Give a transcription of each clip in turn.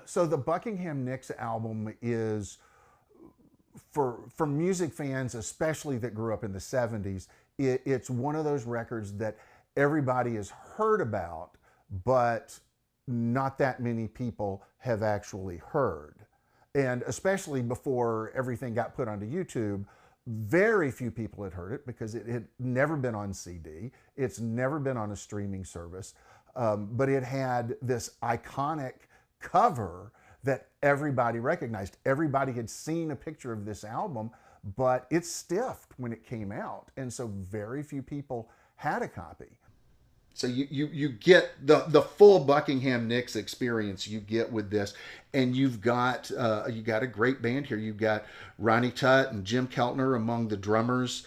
So the Buckingham Nicks album is, for music fans, especially that grew up in the 70s, it's one of those records that everybody has heard about, but not that many people have actually heard. And especially before everything got put onto YouTube, very few people had heard it because it had never been on CD. It's never been on a streaming service. But it had this iconic cover that everybody recognized. Everybody had seen a picture of this album, but it stiffed when it came out. And so very few people had a copy. So you get the full Buckingham Nicks experience you get with this, and you've got a great band here. You've got Ronnie Tutt and Jim Keltner among the drummers.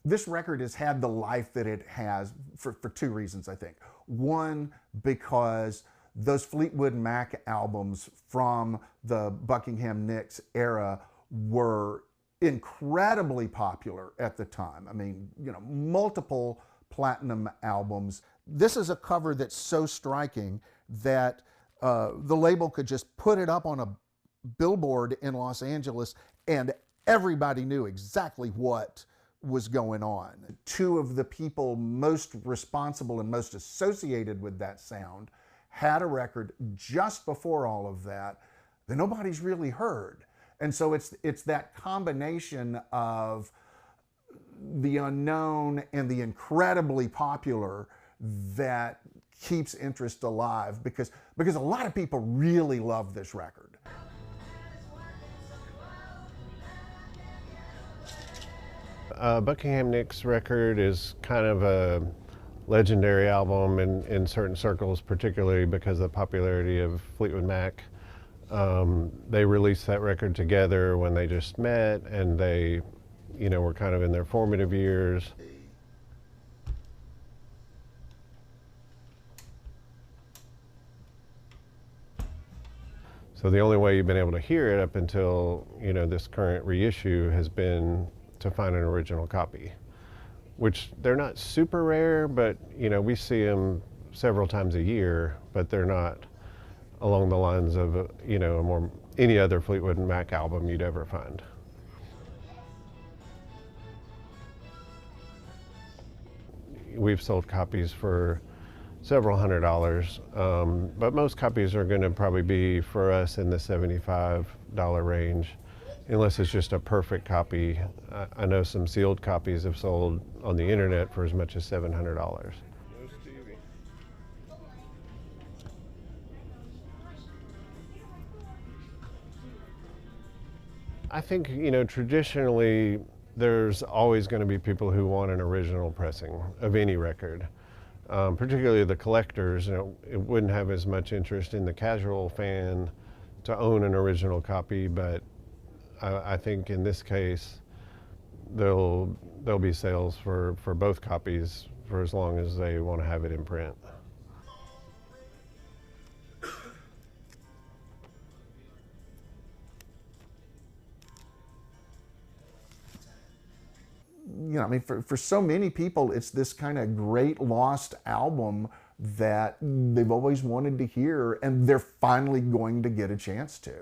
This record has had the life that it has for two reasons, I think. One, because those Fleetwood Mac albums from the Buckingham Nicks era were incredibly popular at the time. I mean, you know, multiple platinum albums. This is a cover that's so striking that the label could just put it up on a billboard in Los Angeles and everybody knew exactly what was going on. Two of the people most responsible and most associated with that sound had a record just before all of that nobody's really heard. And so it's that combination of the unknown and the incredibly popular that keeps interest alive, because a lot of people really love this record. Buckingham Nicks record is kind of a legendary album in certain circles, particularly because of the popularity of Fleetwood Mac. They released that record together when they just met, and they, you know, were kind of in their formative years. So the only way you've been able to hear it up until, you know, this current reissue has been to find an original copy, which they're not super rare, but, you know, we see them several times a year, but they're not along the lines of, you know, any other Fleetwood Mac album you'd ever find. We've sold copies for several $100s, but most copies are going to probably be for us in the $75 range, unless it's just a perfect copy. I know some sealed copies have sold on the internet for as much as $700. I think, you know, traditionally there's always going to be people who want an original pressing of any record. Particularly the collectors, you know, it wouldn't have as much interest in the casual fan to own an original copy, but I think in this case there'll be sales for both copies for as long as they want to have it in print. You know, I mean, for so many people, it's this kind of great lost album that they've always wanted to hear, and they're finally going to get a chance to.